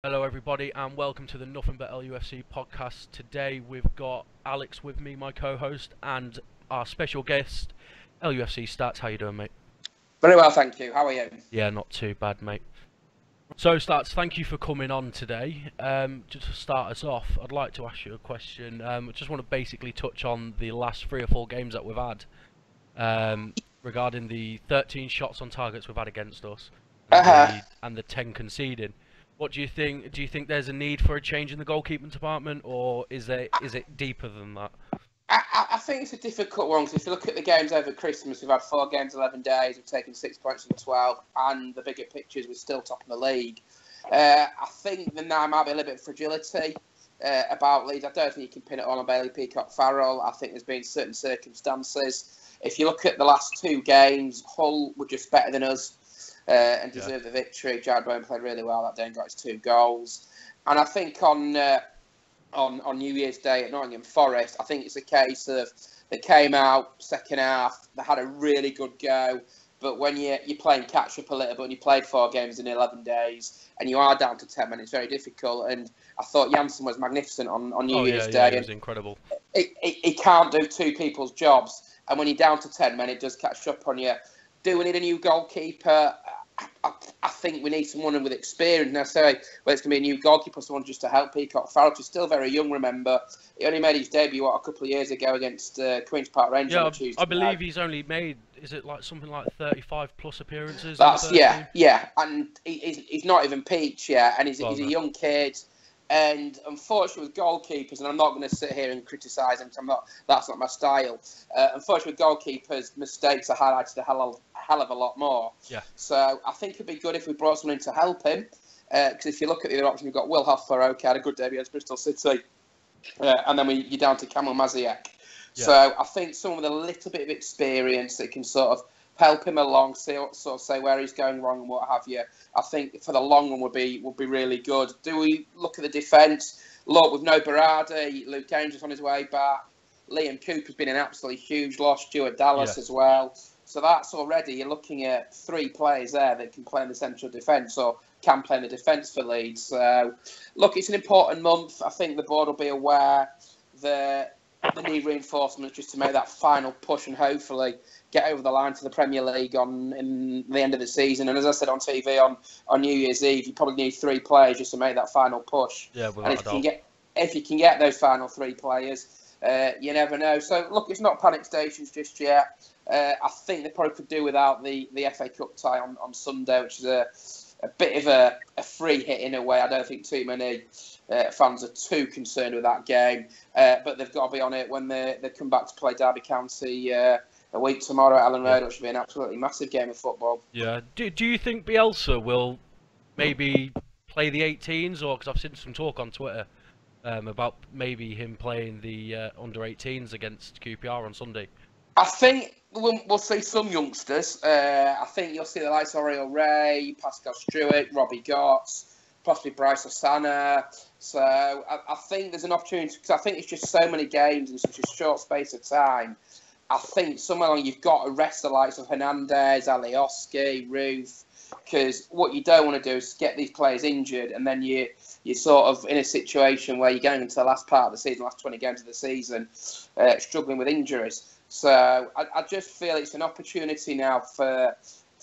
Hello everybody and welcome to the Nothing But LUFC podcast. Today we've got Alex with me, my co-host, and our special guest, LUFC Stats. How you doing, mate? Very well, thank you. How are you? Yeah, not too bad, mate. So Stats, thank you for coming on today. Just to start us off, I'd like to ask you a question. I just want to basically touch on the last 3 or 4 games that we've had, regarding the 13 shots on targets we've had against us and the 10 conceding. What do you think? Do you think there's a need for a change in the goalkeeping department, or is it deeper than that? I think it's a difficult one, because if you look at the games over Christmas, we've had 4 games, 11 days, we've taken 6 points from 12, and the bigger picture is we're still top of the league. I think there might be a little bit of fragility about Leeds. I don't think you can pin it all on Bailey, Peacock-Farrell. I think there's been certain circumstances. If you look at the last 2 games, Hull were just better than us and deserved the victory. Jared Bowen played really well that day and got his 2 goals. And I think on New Year's Day at Nottingham Forest, I think it's a case of they came out second half, they had a really good go, but when you're playing catch up a little bit, and you played 4 games in 11 days and you are down to 10 men, it's very difficult. And I thought Janssen was magnificent on New Year's Day. Yeah, he was incredible. He can't do 2 people's jobs, and when you're down to 10 men, it does catch up on you. Do we need a new goalkeeper? I think we need someone with experience. Now, say whether it's going to be a new goalkeeper, someone just to help Peacock-Farrell, who's still very young, remember. He only made his debut, a couple of years ago against Queen's Park Rangers on Tuesday. I believe he's only made, is it like something like 35 plus appearances? Yeah, and he's not even peach yet, and he's a young kid. And unfortunately with goalkeepers, and I'm not going to sit here and criticise him, that's not my style. Unfortunately with goalkeepers, mistakes are highlighted a hell of a lot more. Yeah. So I think it'd be good if we brought someone in to help him. Because if you look at the other option, we've got Will Hoffer, had a good debut against Bristol City. And then you're down to Kamil Maziak. Yeah. So I think someone with a little bit of experience that can sort of help him along, sort of say where he's going wrong and what have you. I think for the long run would be really good. Do we look at the defence? Look, with no Berardi, Luke Dangerous on his way back. Liam Cooper's been an absolutely huge loss. Stuart Dallas as well. So that's already, you're looking at 3 players there that can play in the central defence or can play in the defence for Leeds. So, look, it's an important month. I think the board will be aware that the need reinforcements just to make that final push and hopefully get over the line to the Premier League in the end of the season. And as I said on TV on New Year's Eve, you probably need 3 players just to make that final push. Yeah, and if you can get those final 3 players, you never know. So look, it's not panic stations just yet. I think they probably could do without the FA Cup tie on Sunday, which is a bit of a free hit in a way. I don't think too many fans are too concerned with that game, but they've got to be on it when they come back to play Derby County a week tomorrow at Ellen Road, which should be an absolutely massive game of football. Yeah. Do you think Bielsa will maybe play the 18s, or because I've seen some talk on Twitter about maybe him playing the under 18s against QPR on Sunday? I think we'll see some youngsters. I think you'll see the likes of Oriel Ray, Pascal Stewart, Robbie Gotts, possibly Bryce Osana. So I think there's an opportunity, because I think it's just so many games in such a short space of time. I think somewhere along you've got to rest the likes of Hernandez, Alioski, Ruth, because what you don't want to do is get these players injured, and then you're sort of in a situation where you're going into the last part of the season, last 20 games of the season, struggling with injuries. So I just feel it's an opportunity now for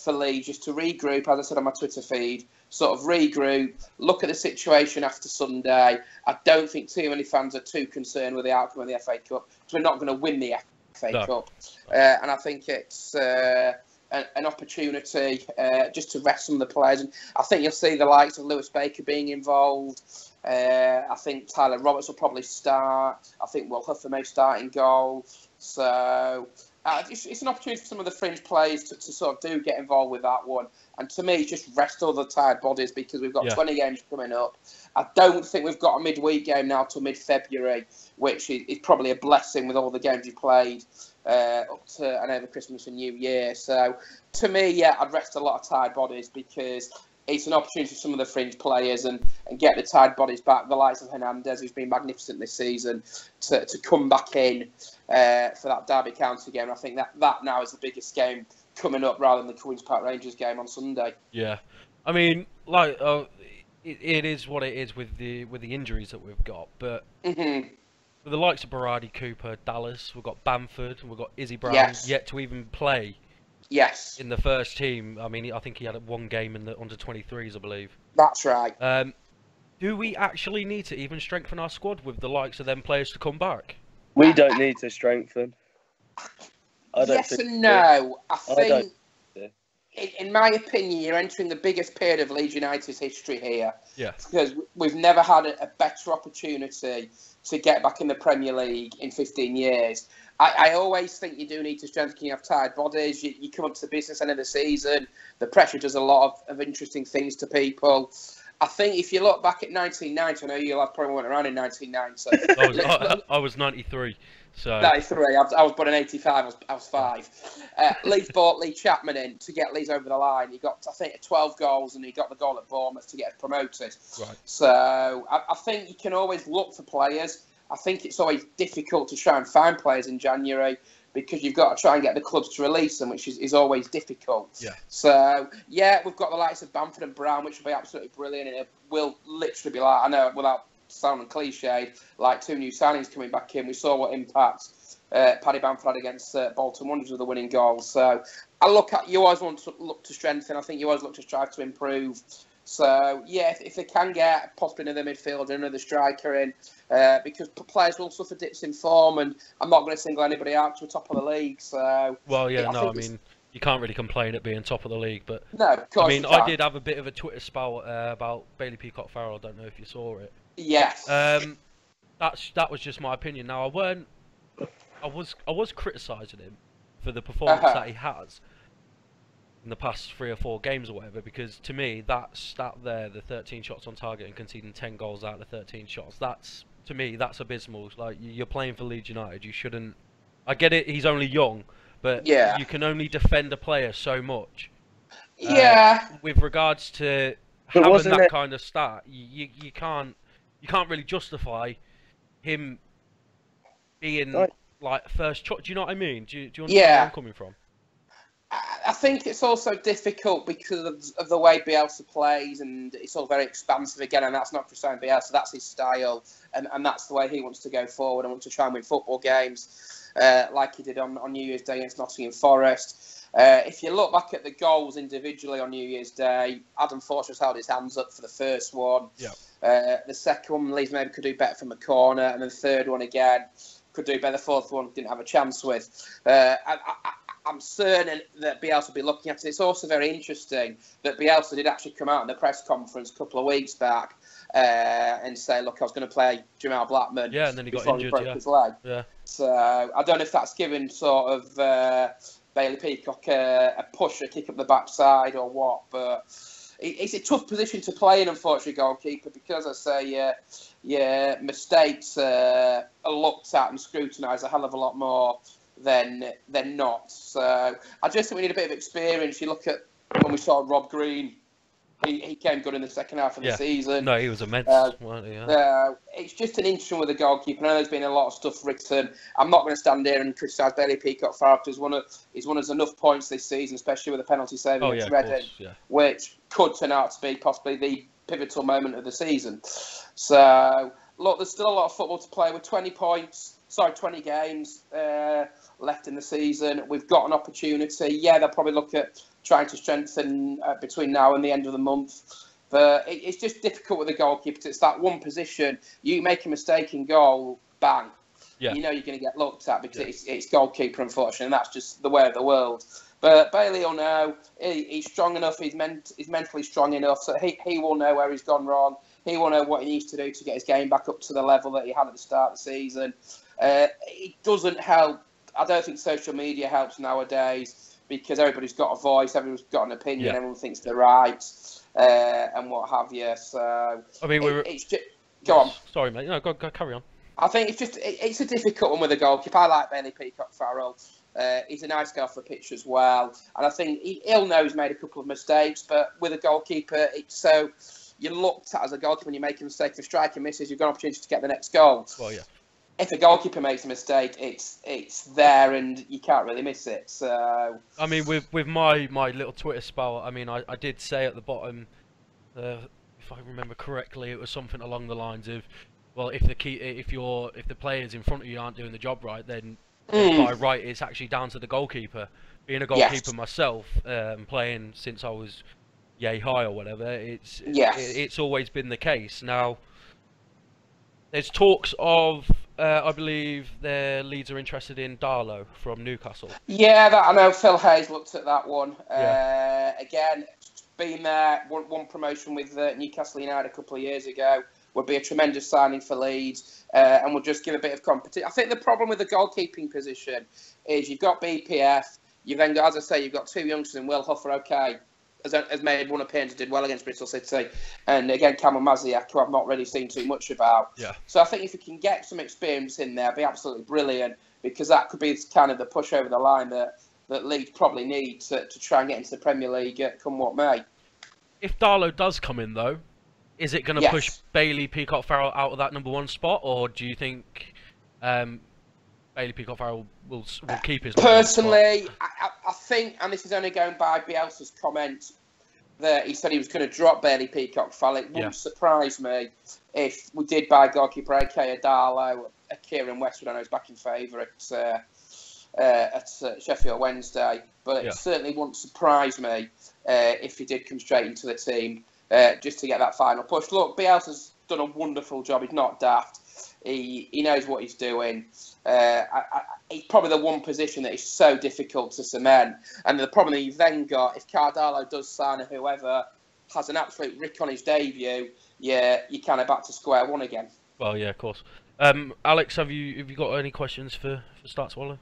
Leeds just to regroup, as I said on my Twitter feed, sort of regroup, look at the situation after Sunday. I don't think too many fans are too concerned with the outcome of the FA Cup, because we're not going to win the FA Cup. And I think it's an opportunity just to rest some of the players. And I think you'll see the likes of Lewis Baker being involved. I think Tyler Roberts will probably start. I think Will Huffer may start in goal. So it's an opportunity for some of the fringe players to sort of do get involved with that one. And to me, just rest all the tired bodies, because we've got 20 games coming up. I don't think we've got a midweek game now till mid-February, which is probably a blessing with all the games you've played up to and over Christmas and New Year. So to me, I'd rest a lot of tired bodies, because it's an opportunity for some of the fringe players and get the tired bodies back. The likes of Hernandez, who's been magnificent this season, to come back in for that Derby County game. I think that now is the biggest game coming up, rather than the Queen's Park Rangers game on Sunday. Yeah. I mean, like it is what it is with the injuries that we've got. But Hmm. with the likes of Berardi, Cooper, Dallas, we've got Bamford, and we've got Izzy Brown Yes. yet to even play Yes. in the first team. I mean, I think he had one game in the under-23s, I believe. That's right. Do we actually need to even strengthen our squad with the likes of them players to come back? We don't need to strengthen. Yes and no. I think, do. in my opinion, you're entering the biggest period of Leeds United's history here. Yeah. Because we've never had a better opportunity to get back in the Premier League in 15 years. I always think you do need to strengthen. You have tired bodies. You come up to the business end of the season. The pressure does a lot of interesting things to people. I think if you look back at 1990, I know you probably weren't around in 1990. I was 93. So 93. I was born in 85. I was 5. Leeds bought Lee Chapman in to get Leeds over the line. He got, I think, 12 goals, and he got the goal at Bournemouth to get us promoted. Right. So I think you can always look for players. I think it's always difficult to try and find players in January because you've got to try and get the clubs to release them, which is always difficult. Yeah. So, yeah, we've got the likes of Bamford and Brown, which will be absolutely brilliant. And it will literally be like, I know, without sounding cliched, like 2 new signings coming back in. We saw what impact Paddy Bamford had against Bolton Wanderers with the winning goal. So, you always want to look to strengthen. I think you always look to strive to improve. So, yeah, if they can get possibly another midfielder, another striker in, because players will suffer dips in form, and I'm not going to single anybody out to the top of the league. So, well, yeah, I mean, you can't really complain at being top of the league, but no, of course I mean, I did have a bit of a Twitter spout about Bailey Peacock-Farrell. I don't know if you saw it. Yes. That was just my opinion. Now, I was criticising him for the performance that he has in the past 3 or 4 games or whatever, because to me that stat there, the 13 shots on target and conceding 10 goals out of the 13 shots, that's abysmal. Like, you're playing for Leeds United, you shouldn't. I get it, he's only young, but yeah, you can only defend a player so much. Yeah. With regards to having that kind of stat, you can't really justify him being like first choice. Do you know what I mean? Do you understand where I'm coming from? I think it's also difficult because of the way Bielsa plays, and it's all very expansive again, and that's not Cristiano Bielsa, that's his style, and that's the way he wants to go forward and wants to try and win football games, like he did on New Year's Day against Nottingham Forest. If you look back at the goals individually on New Year's Day, Adam Forster's held his hands up for the first one. Yeah. The second one, Leeds maybe could do better from a corner, and then the third one again could do better. The fourth one didn't have a chance with. I'm certain that Bielsa will be looking at it. It's also very interesting that Bielsa did actually come out in the press conference a couple of weeks back and say, look, I was going to play Jamal Blackman. Yeah, and then he got injured, broke his leg. Yeah. So I don't know if that's given sort of Bailey Peacock a push, a kick up the backside or what, but it's a tough position to play in, unfortunately, goalkeeper, because I say mistakes are looked at and scrutinised a hell of a lot more than not. So I just think we need a bit of experience. You look at when we saw Rob Green, he came good in the second half of the season. No, he was immense. It's just an interesting with the goalkeeper. I know there's been a lot of stuff written. I'm not going to stand here and criticise Bailey Peacock-Farrell because he's won us enough points this season, especially with the penalty save against Reading, which could turn out to be possibly the pivotal moment of the season. So, look, there's still a lot of football to play with 20 games left in the season. We've got an opportunity. Yeah, they'll probably look at trying to strengthen between now and the end of the month. But it's just difficult with the goalkeeper because it's that one position. You make a mistake in goal, bang. Yeah. You know you're going to get looked at because it's goalkeeper, unfortunately, and that's just the way of the world. But Bailey will know. He's strong enough. He's mentally strong enough, so he will know where he's gone wrong. He will know what he needs to do to get his game back up to the level that he had at the start of the season. It doesn't help. I don't think social media helps nowadays because everybody's got a voice, everyone's got an opinion, everyone thinks they're right, and what have you. So I mean, it's just, go on. Sorry, mate. No, go carry on. I think it's a difficult one with a goalkeeper. I like Bailey Peacock-Farrell. He's a nice guy off the pitch as well, and I think he'll know he's made a couple of mistakes. But with a goalkeeper, it's so you're looked at as a goalkeeper when you make a mistake. If a striker misses, you've got an opportunity to get the next goal. Well, yeah. If a goalkeeper makes a mistake, it's there and you can't really miss it. So I mean, with my little Twitter spout, I mean, I did say at the bottom, if I remember correctly, it was something along the lines of, well, if the players in front of you aren't doing the job right, then by right it's actually down to the goalkeeper. Being a goalkeeper myself, playing since I was yay high or whatever, it's always been the case. Now, there's talks of, I believe their Leeds are interested in Darlow from Newcastle. Yeah, I know Phil Hayes looked at that one. Yeah. Again, been there, won promotion with Newcastle United a couple of years ago. Would be a tremendous signing for Leeds, and would just give a bit of competition. I think the problem with the goalkeeping position is you've got BPF, you've then got, as I say, you've got two youngsters in Will Huffer, okay, has made one appearance, did well against Bristol City, and again Kamil Maziak, who I've not really seen too much about. Yeah. So I think if we can get some experience in there, it'd be absolutely brilliant, because that could be kind of the push over the line that Leeds probably need to try and get into the Premier League, come what may. If Darlow does come in, though, is it going to push Bailey Peacock-Farrell out of that #1 spot, or do you think Bailey Peacock-Farrell will keep his personally, I think, and this is only going by Bielsa's comment, that he said he was going to drop Bailey Peacock-Farrell. It wouldn't surprise me if we did buy goalkeeper AK Darlow, Kieran Westwood, I know is back in favour at Sheffield Wednesday, but it certainly wouldn't surprise me if he did come straight into the team just to get that final push. Look, Bielsa's done a wonderful job. He's not daft. He knows what he's doing. It's probably the one position that is so difficult to cement. And the problem that you've then got, if Cardallo does sign or whoever has an absolute rick on his debut, you're kind of back to square one again. Well, yeah, of course. Alex, have you got any questions for Start Swallow?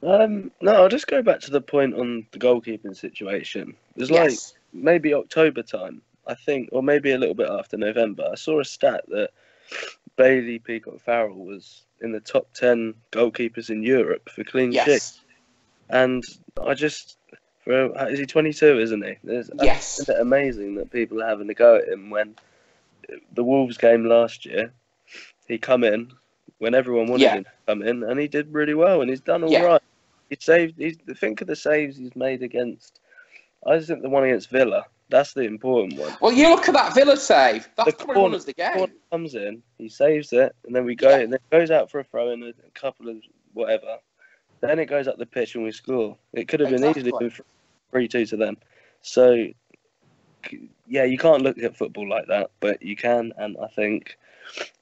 No, I'll just go back to the point on the goalkeeping situation. It was maybe October time, I think, or maybe a little bit after November. I saw a stat that Bailey Peacock-Farrell was in the top 10 goalkeepers in Europe for clean sheets. And I just, is he 22, isn't he? Isn't it amazing that people are having a go at him when the Wolves game last year, he come in when everyone wanted him to come in, and he did really well, and he's done all right. Think of the saves he's made against, I just think the one against Villa, that's the important one. Well, you look at that Villa save. That's probably won us the game. Corner comes in, he saves it, and then we go, and then it goes out for a throw in a couple of whatever. Then it goes up the pitch and we score. It could have been easily been 3-2 to them. So, yeah, you can't look at football like that, but you can, and I think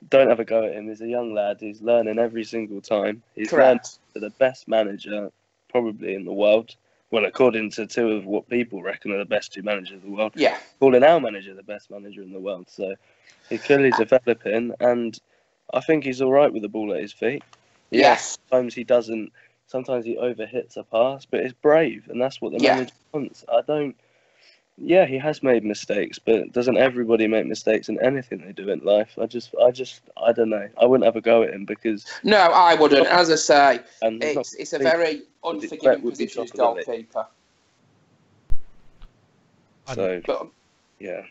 don't have a go at him. He's a young lad. He's learning every single time. He's learned to the best manager probably in the world. Well, according to two of what people reckon are the best two managers in the world. Yeah. Calling our manager the best manager in the world. So he's clearly developing, and I think he's all right with the ball at his feet. Yes. Sometimes he doesn't. Sometimes he overhits a pass, but it's brave, and that's what the manager wants. Yeah, he has made mistakes, but doesn't everybody make mistakes in anything they do in life? I don't know. I wouldn't have a go at him because... No, I wouldn't. As I say, it's a very unforgiving position as goalkeeper. So, yeah.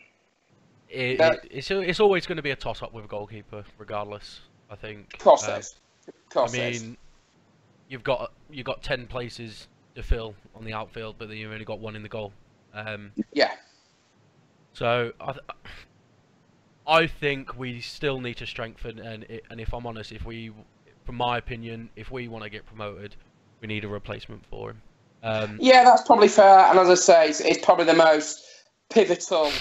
It's always going to be a toss-up with a goalkeeper, regardless, I think. Of course it is. I mean, you've got 10 places to fill on the outfield, but then you've only got one in the goal. So I think we still need to strengthen, and if I'm honest, from my opinion, if we want to get promoted, we need a replacement for him. Yeah, that's probably fair. And as I say, it's probably the most pivotal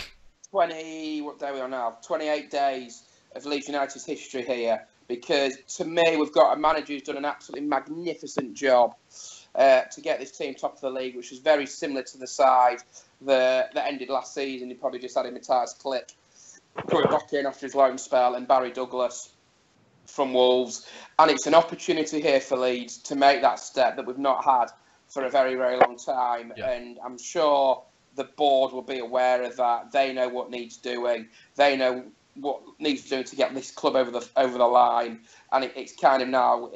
28 days of Leeds United's history here, because to me, we've got a manager who's done an absolutely magnificent job to get this team top of the league, which is very similar to the side that ended last season. He probably just had Matthias Click coming back in after his loan spell, and Barry Douglas from Wolves. And it's an opportunity here for Leeds to make that step that we've not had for a very, very long time. Yeah. And I'm sure the board will be aware of that. They know what needs doing. They know what needs doing to get this club over the line. And it's kind of now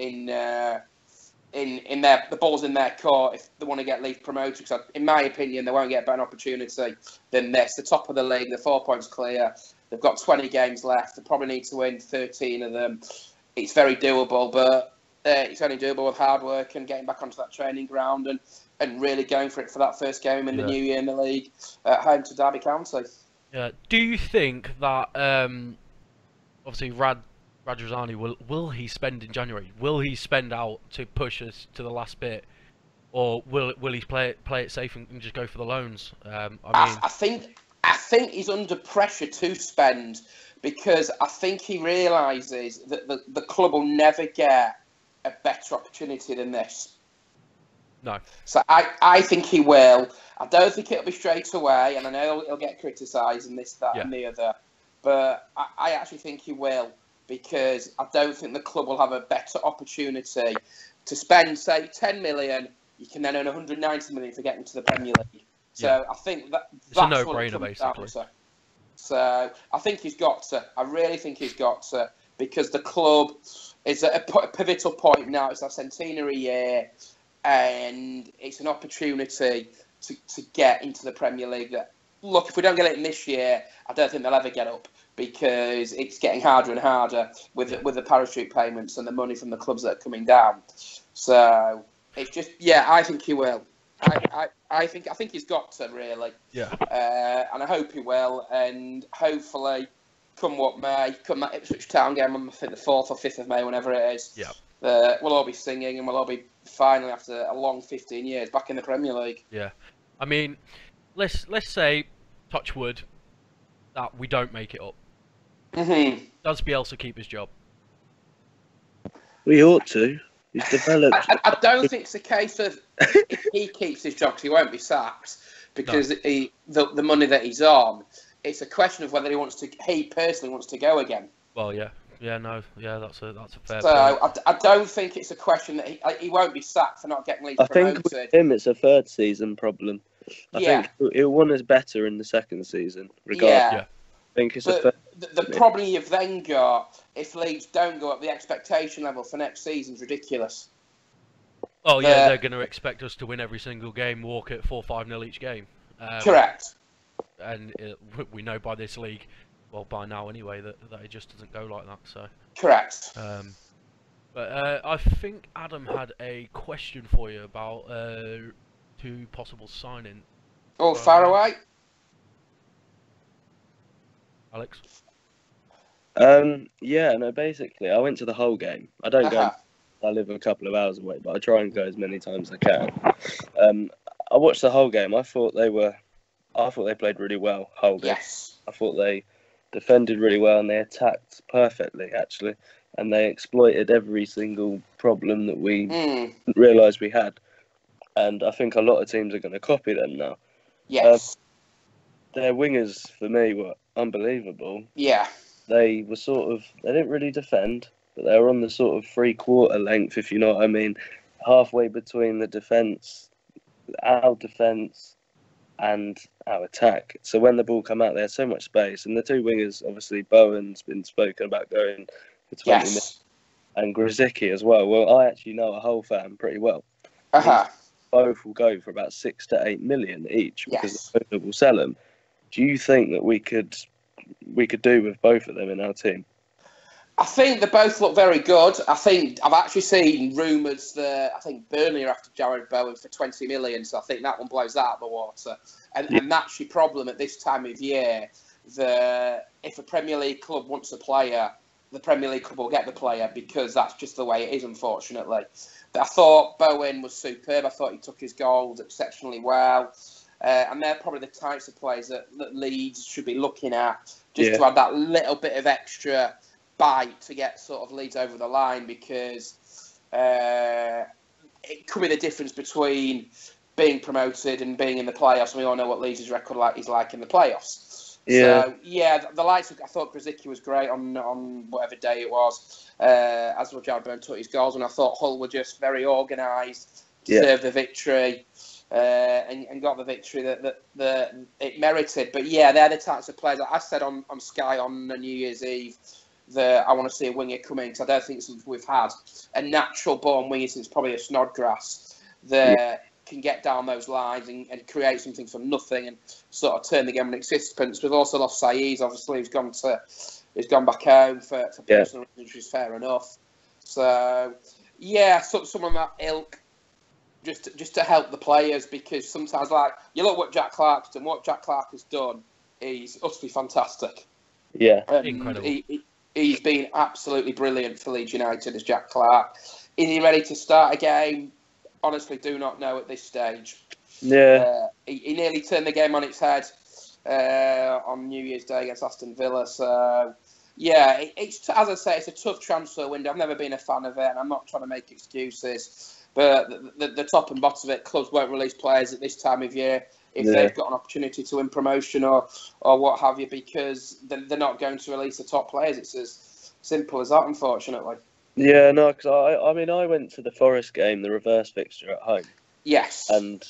the ball's in their court if they want to get Leeds promoted. Because in my opinion, they won't get a better opportunity than this. The top of the league, they're 4 points clear. They've got 20 games left. They probably need to win 13 of them. It's very doable, but it's only doable with hard work and getting back onto that training ground and really going for it for that first game in the new year in the league at home to Derby County. Yeah. Do you think that obviously Radrazani will he spend in January? Will he spend out to push us to the last bit, or will he play it safe and just go for the loans? I mean, I think he's under pressure to spend because I think he realises that the club will never get a better opportunity than this. no. So I think he will. I don't think it'll be straight away, and I know he'll get criticised and this, that, Yeah. and the other. But I actually think he will because I don't think the club will have a better opportunity to spend, say, 10 million. You can then earn 190 million for getting to the Premier League. So I think that's a what no-brainer, it comes basically. down to. So I think he's got to. I really think he's got to because the club is at a pivotal point now. It's our centenary year, and it's an opportunity to get into the Premier League. Look, if we don't get it in this year, I don't think they'll ever get up because it's getting harder and harder with the parachute payments and the money from the clubs that are coming down. So it's just, I think he will. I think he's got to really. Yeah. And I hope he will. And hopefully, come what may, come that Ipswich Town game on I think the 4th or 5th of May, whenever it is. Yeah. We'll all be singing and we'll all be finally after a long 15 years back in the Premier League. Yeah. I mean, let's say, touch wood, that we don't make it up. Mm-hmm. Does Bielsa keep his job? We ought to. He's developed. I don't think it's a case of if he keeps his job, 'cause he won't be sacked because the money that he's on. It's a question of whether he personally wants to go again. Well, yeah, that's a fair point. So I don't think it's a question that he won't be sacked for not getting Leeds promoted. I think with him, it's a third season problem. I think he'll want us better in the second season, regardless. Yeah. I think it's a third. The problem you've then got, if Leeds don't go up, the expectation level for next season is ridiculous. Oh, yeah, they're going to expect us to win every single game, walk at 4-5-0 each game. Correct. And we know by this league, well, by now anyway, that it just doesn't go like that. So. Correct. But I think Adam had a question for you about 2 possible signing. Oh, far away. Alex? Yeah, no, basically, I went to the whole game. I don't go. I live a couple of hours away, but I try and go as many times as I can. I watched the whole game. I thought they played really well. Whole game. Yes. I thought they defended really well and they attacked perfectly, actually, and they exploited every single problem that we didn't realise we had. And I think a lot of teams are going to copy them now. Yes. Their wingers, for me, were unbelievable. Yeah. They didn't really defend, but they were on the sort of 3/4 length, if you know what I mean, halfway between the defence, our defence, and our attack. So when the ball come out, they had so much space. And the 2 wingers, obviously, Bowen's been spoken about going for 20 minutes, and Grzycki as well. Well, I actually know a Hull fan pretty well. Both will go for about 6 to 8 million each because the owner will sell them. Do you think that we could do with both of them in our team? I think they both look very good. I think I've actually seen rumours that I think Burnley are after Jared Bowen for 20 million, so I think that one blows that out of the water. And that's your problem at this time of year. If a Premier League club wants a player, the Premier League club will get the player because that's just the way it is, unfortunately. I thought Bowen was superb. I thought he took his goals exceptionally well. And they're probably the types of players that Leeds should be looking at just to add that little bit of extra bite to get sort of Leeds over the line because it could be the difference between being promoted and being in the playoffs. And we all know what Leeds' record is like in the playoffs. Yeah. So, the likes of, I thought Grzycki was great on whatever day it was, as well Jared Bowen took his goals, and I thought Hull were just very organised, deserved the victory. And got the victory that it merited. But they're the types of players. Like I said on Sky on New Year's Eve that I want to see a winger come in because I don't think we've had a natural born winger since probably a Snodgrass that can get down those lines and create something from nothing and sort of turn the game into existence. We've also lost Saeed, obviously, who's gone back home for personal reasons, which is fair enough. So someone that ilk. Just to help the players because sometimes, like, you look what Jack Clark's done, what Jack Clark has done he's utterly fantastic. Yeah. Incredible. He's been absolutely brilliant for Leeds United as Jack Clarke. Is he ready to start a game? Honestly, do not know at this stage. Yeah. He nearly turned the game on its head on New Year's Day against Aston Villa. So, yeah, it's as I say, it's a tough transfer window. I've never been a fan of it, and I'm not trying to make excuses. But the top and bottom of it, clubs won't release players at this time of year if they've got an opportunity to win promotion or what have you, because they're not going to release the top players. It's as simple as that, unfortunately. Yeah, no, because I mean, I went to the Forest game, the reverse fixture at home. Yes. And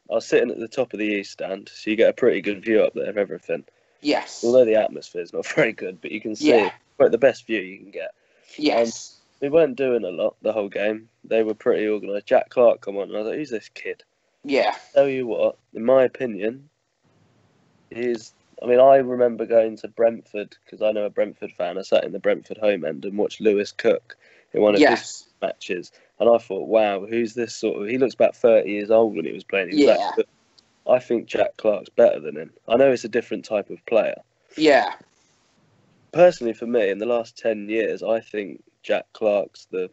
I was sitting at the top of the East Stand, so you get a pretty good view up there of everything. Yes. Although the atmosphere's not very good, but you can see quite the best view you can get. Yes. We weren't doing a lot the whole game. They were pretty organised. Jack Clarke come on, and I was like, who's this kid? Yeah. Tell you what, in my opinion, I remember going to Brentford, because I know a Brentford fan. I sat in the Brentford home end and watched Lewis Cook in one of his matches. And I thought, wow, who's this sort of... He looks about 30 years old when he was playing. I think Jack Clarke's better than him. I know it's a different type of player. Yeah. Personally, for me, in the last 10 years, I think Jack Clarke's the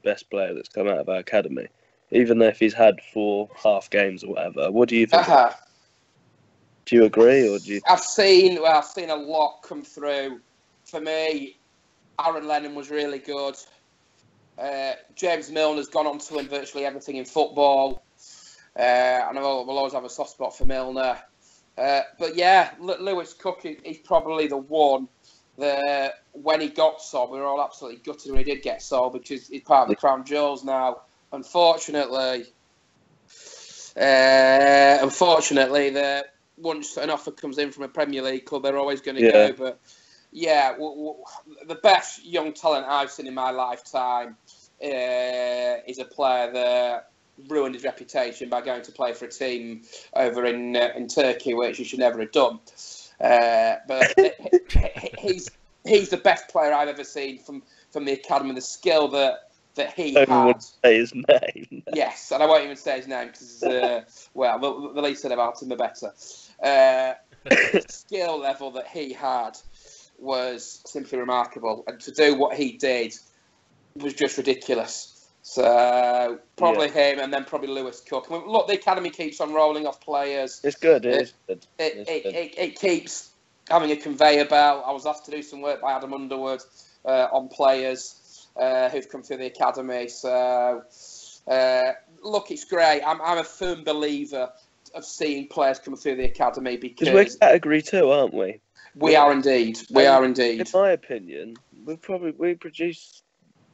best player that's come out of our academy. Even if he's had 4 half games or whatever. What do you think? Do you agree, or do you? I've seen a lot come through. For me, Aaron Lennon was really good. James Milner's gone on to win virtually everything in football. And we'll always have a soft spot for Milner. But yeah, Lewis Cook is probably the one that when he got sold, we were all absolutely gutted when he did get sold, because he's part of the Crown Jewels now. Unfortunately, once an offer comes in from a Premier League club, they're always going to go. But yeah, the best young talent I've seen in my lifetime is a player that ruined his reputation by going to play for a team over in Turkey, which he should never have done. But he's the best player I've ever seen from the academy. The skill that he had. I won't say his name. Yes, and I won't even say his name because, the least said about him, the better. The skill level that he had was simply remarkable, and to do what he did was just ridiculous. So probably him, and then probably Lewis Cook. I mean, look, the academy keeps on rolling off players. It's good. It keeps having a conveyor belt. I was asked to do some work by Adam Underwood on players who've come through the academy. So look, it's great. I'm a firm believer of seeing players come through the academy because we're category 2, aren't we? We are indeed. We are indeed. In my opinion, we produce.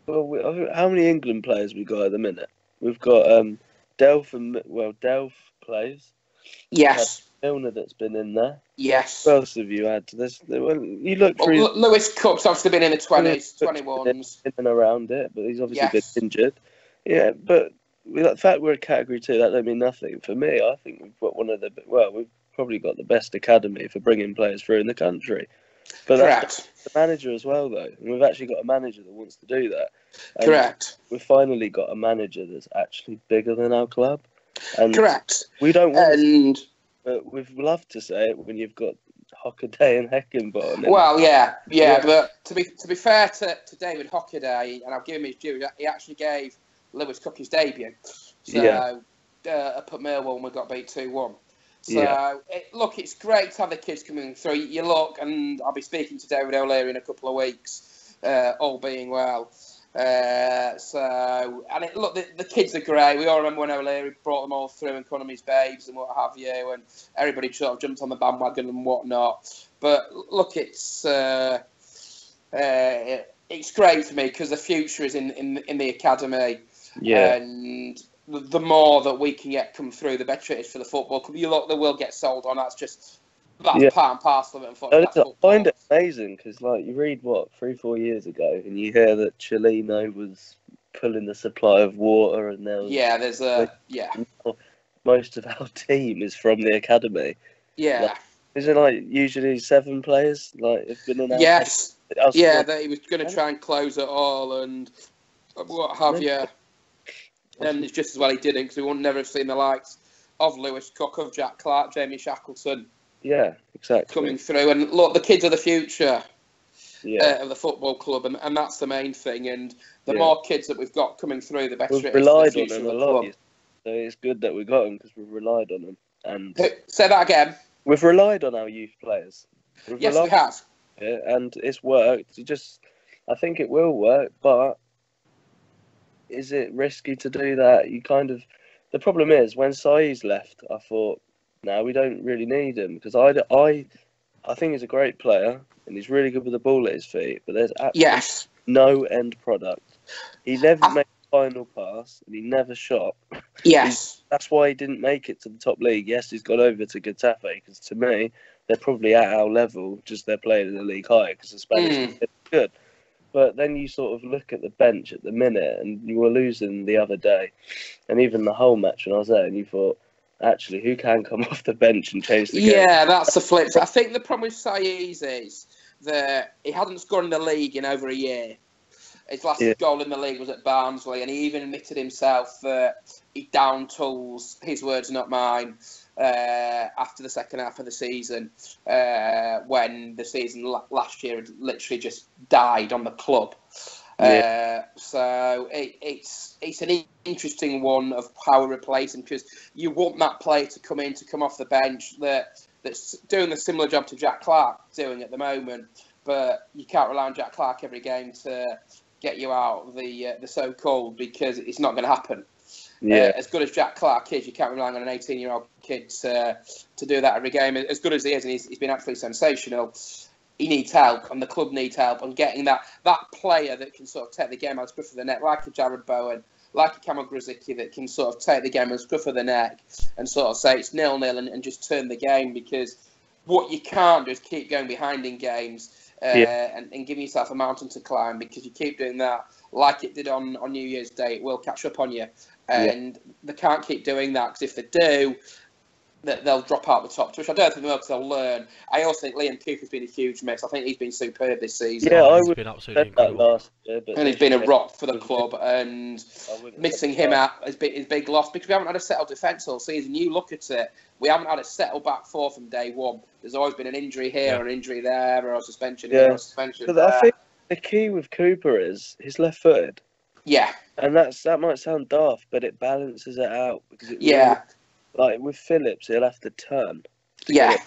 Well, how many England players we got at the minute? We've got Delph plays. Yes. Milner that's been in there. Yes. What else have you had? You look through. Lewis Cook's obviously been in the 20s, 21s. In and around it, but he's obviously been injured. Yeah, but the fact we're a category 2, that don't mean nothing. For me, I think we've got we've probably got the best academy for bringing players through in the country. But that's the manager as well, though. And we've actually got a manager that wants to do that. And Correct. We've finally got a manager that's actually bigger than our club. And correct. We don't want but we've loved to say it when you've got Hockaday and Heckingbottom. Well, yeah. But to be fair to David Hockaday, and I'll give him his due, he actually gave Lewis Cook his debut. So up at Millwall when we got beat 2-1. So, look, it's great to have the kids coming through. You look, and I'll be speaking to David O'Leary in a couple of weeks, all being well. The kids are great. We all remember when O'Leary brought them all through and called them his babes and what have you, and everybody sort of jumped on the bandwagon and whatnot. But look, it's great for me because the future is in the academy, and the more that we can get come through, the better it is for the football club. You look, they will get sold on. That's part and parcel of it. Unfortunately, I find it amazing because, you read 3-4 years ago, and you hear that Chelino was pulling the supply of water, and now most of our team is from the academy. Yeah, is it usually 7 players? Have been in. Yes. That he was going to try and close it all and what have you. And it's just as well he didn't, because we would never have seen the likes of Lewis Cook, of Jack Clarke, Jamie Shackleton, Yeah, exactly. Coming through, and look, the kids are the future of the football club, and that's the main thing. And the more kids that we've got coming through, the better we've it is for the relied on future them of a the lot. club. So it's good that we got them because we've relied on them. And Say that again. we've relied on our youth players. Yes, we have. And it's worked. I think it will work, but is it risky to do that? The problem is when Sai's left, I thought, no, we don't really need him because I think he's a great player and he's really good with the ball at his feet, but there's absolutely no end product. He never made the final pass and he never shot. Yes. That's why he didn't make it to the top league. Yes, he's gone over to Getafe because to me, they're probably at our level, just they're playing in the league higher because the Spanish are good. But then you sort of look at the bench at the minute and you were losing the other day and even the whole match when I was there and you thought, actually, who can come off the bench and change the game? Yeah, that's the flip. I think the problem with Saiz is that he hadn't scored in the league in over a year. His last goal in the league was at Barnsley, and he even admitted himself that he down tools, his words, not mine, after the second half of the season, when the season last year had literally just died on the club. So it's an interesting one of how we replace him, because you want that player to come off the bench that's doing the similar job to Jack Clark doing at the moment, but you can't rely on Jack Clark every game to get you out of the so-called, because it's not going to happen. As good as Jack Clark is, you can't rely on an 18-year-old kid to do that every game. As good as he is, and he's been absolutely sensational, he needs help, and the club needs help on getting that player that can sort of take the game out of the scruff of the neck, like a Jared Bowen, like a Kamil Grzycki, that can sort of take the game out of the scruff of the neck and sort of say it's 0-0 and just turn the game, because what you can't do is keep going behind in games and give yourself a mountain to climb, because you keep doing that like it did on New Year's Day, it will catch up on you. And they can't keep doing that, because if they do, they'll drop out the top, which I don't think they will, because they'll learn. I also think Liam Cooper's been a huge miss. I think he's been superb this season. Yeah, he's been absolutely incredible. Last year, and he's been a rock for the club, and missing him out is big loss, because we haven't had a settled defence all season. You look at it, we haven't had a settled back four from day one. There's always been an injury here, an injury there, or a suspension here, or a suspension there. I think the key with Cooper is he's left-footed. Yeah. And that might sound daft, but it balances it out, because really, like with Phillips, he'll have to turn. Yeah.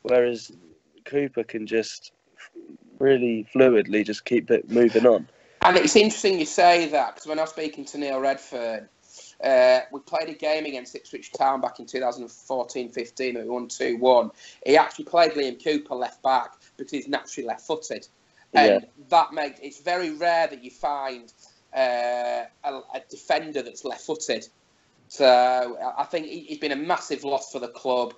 Whereas Cooper can just really fluidly just keep it moving on. And it's interesting you say that, because when I was speaking to Neil Redfern, we played a game against Ipswich Town back in 2014-15 that we won 2-1. He actually played Liam Cooper left back because he's naturally left-footed. And that makes it's very rare that you find a defender that's left-footed. So I think he's been a massive loss for the club.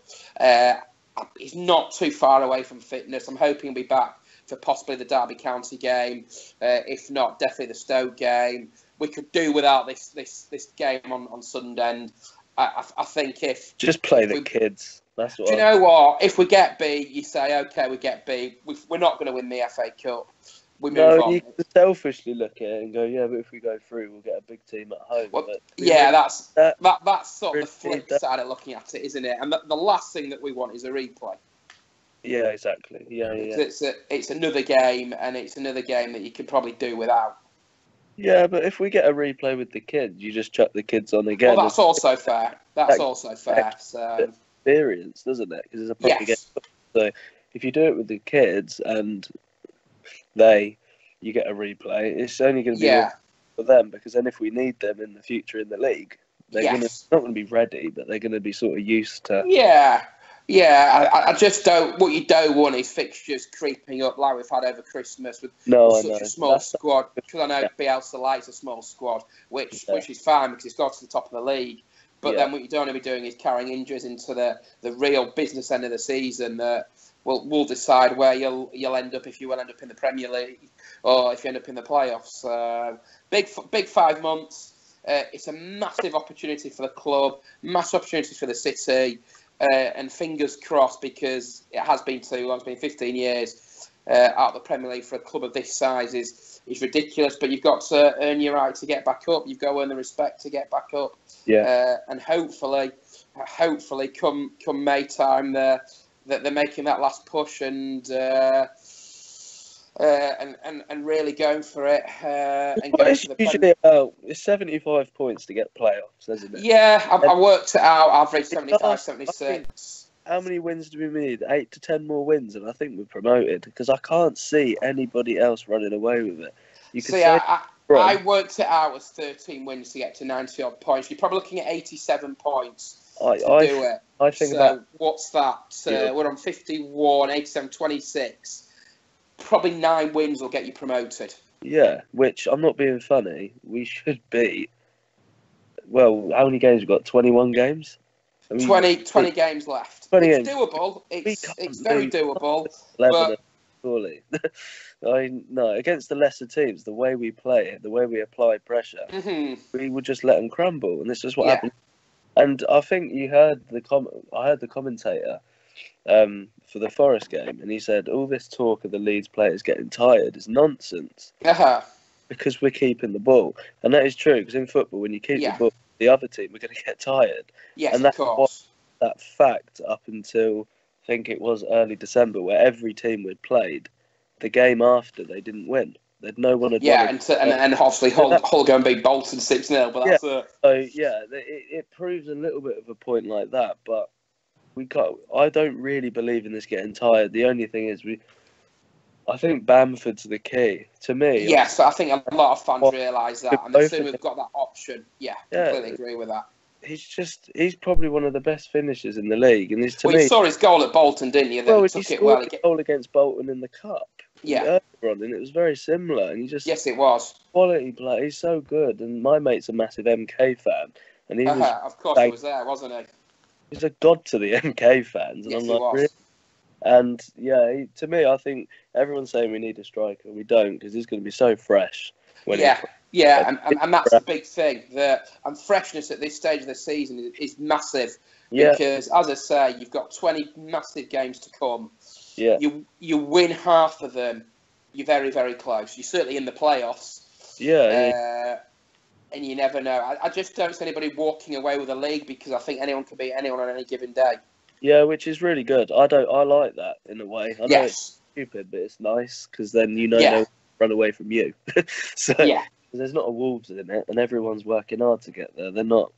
He's not too far away from fitness. I'm hoping he'll be back for possibly the Derby County game. If not, definitely the Stoke game. We could do without this game on Sunday. And I think if... Just play the kids. That's what do you know what? If we get B, you say, OK, we get B. We're not going to win the FA Cup. We move on. You can selfishly look at it and go, yeah, but if we go through, we'll get a big team at home. Well, but that's sort of the flip side of looking at it, isn't it? And the last thing that we want is a replay. Yeah, exactly. Yeah. It's another game, and it's another game that you could probably do without. Yeah, but if we get a replay with the kids, you just chuck the kids on again. Well, that's also fair. That's also fair. So experience, doesn't it? Because it's a proper game. So if you do it with the kids and you get a replay, it's only going to be for them, because then if we need them in the future in the league, they're not going to be ready, but they're going to be sort of used to. I just don't. What you don't want is fixtures creeping up like we've had over Christmas with such a small squad. Because I know Bielsa likes a small squad, which is fine because it's got to the top of the league. But then what you don't want to be doing is carrying injuries into the real business end of the season that will decide where you'll end up, if you will end up in the Premier League or if you end up in the playoffs. Big 5 months. It's a massive opportunity for the club, massive opportunity for the city. And fingers crossed, because it has been too long. It's been 15 years out of the Premier League for a club of this size is ridiculous. But you've got to earn your right to get back up. You've got to earn the respect to get back up. And hopefully, come May time, that they're making that last push and really going for it and going It's for the usually about 75 points to get playoffs, isn't it? Yeah, I worked it out. Average 75, 76. How many wins do we need? 8 to 10 more wins, and I think we're promoted because I can't see anybody else running away with it. You could say I worked it out as 13 wins to get to 90 odd points. You're probably looking at 87 points to do it. I think so what's that? We're on 51, 87, 26. Probably 9 wins will get you promoted. Yeah, which I'm not being funny. We should be. Well, how many games we got? 21 games. I mean, 20 games left. 20 it's games. doable. It's very doable. But surely. No, against the lesser teams, the way we play it, the way we apply pressure, we would just let them crumble, and this is what happened. And I think you heard I heard the commentator for the Forest game, and he said all this talk of the Leeds players getting tired is nonsense because we're keeping the ball, and that is true. Because in football, when you keep the ball, the other team are going to get tired. Yes, and that's of course. That fact up until I think it was early December, where every team we'd played, the game after they didn't win. They'd no one had won. And obviously Hull go and beat Bolton 6-0, but that's it. So it proves a little bit of a point like that, but I don't really believe in this getting tired. The only thing is I think Bamford's the key to me. Yes, I think a lot of fans realise that, and as soon as we've got that option, completely agree with that. He's probably one of the best finishers in the league, and you saw his goal at Bolton, didn't you? He took it well. He goal against Bolton in the cup. Yeah, and it was very similar, and yes, it was quality play. He's so good, and my mate's a massive MK fan, and he was of course he was there, wasn't he? He's a god to the MK fans, and yes, I'm like, really? And to me, I think everyone's saying we need a striker. We don't, because he's going to be so fresh. And that's the big thing. And freshness at this stage of the season is massive. Yeah. Because, as I say, you've got 20 massive games to come. Yeah. You win half of them, you're very, very close. You're certainly in the playoffs. Yeah. And you never know. I just don't see anybody walking away with a league because I think anyone can beat anyone on any given day. Yeah, which is really good. I like that in a way. I know it's stupid, but it's nice because then they'll run away from you. So there's not a Wolves in it, and everyone's working hard to get there. They're not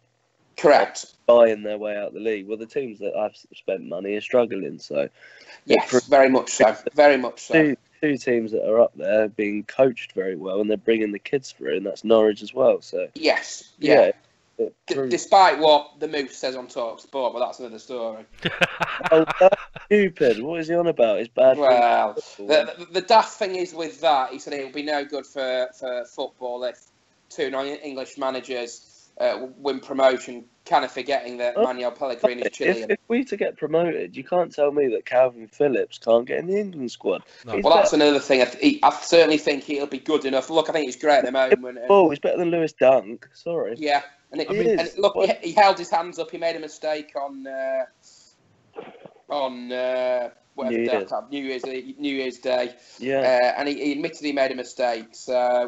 buying their way out the league. Well, the teams that I've spent money are struggling. So yes, very much so. Very much so. Two teams that are up there being coached very well, and they're bringing the kids through, and that's Norwich as well. So despite what the Moose says on TalkSport, but that's another story. Oh, that's stupid. What is he on about? It's bad. Well, the daft thing is with that, he said it will be no good for football if 2 non-English managers win promotion, kind of forgetting that Manuel Pellegrini is Chilean. If we to get promoted, you can't tell me that Calvin Phillips can't get in the England squad. No. Well, that's another thing. I certainly think he'll be good enough. Look, I think he's great at the moment. He's better than Lewis Dunk. Sorry. Yeah. He held his hands up. He made a mistake on New Year's Day. Yeah. And he admitted he made a mistake,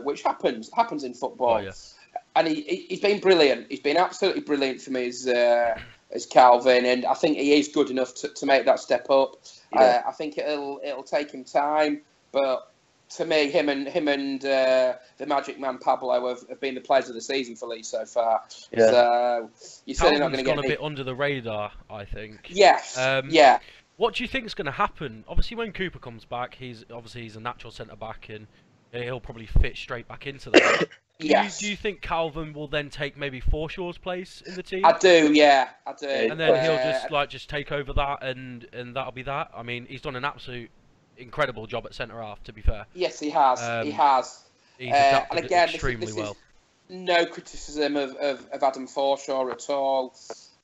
which happens in football. Oh, yes. And he's been brilliant. He's been absolutely brilliant for me as Calvin, and I think he is good enough to make that step up. Yeah. I think it'll take him time, but to me, him and the Magic Man Pablo have been the players of the season for Leeds so far. Yeah. So you're certainly not going to get gone a bit under the radar, I think. Yes. What do you think is going to happen? Obviously, when Cooper comes back, he's a natural centre back, and he'll probably fit straight back into that. Yes. Do you think Calvin will then take maybe Forshaw's place in the team? I do. And then he'll just take over that, and that'll be that. I mean, he's done an absolute incredible job at centre half. To be fair. Yes, he has. He's adapted and again, extremely well. No criticism of Adam Forshaw at all.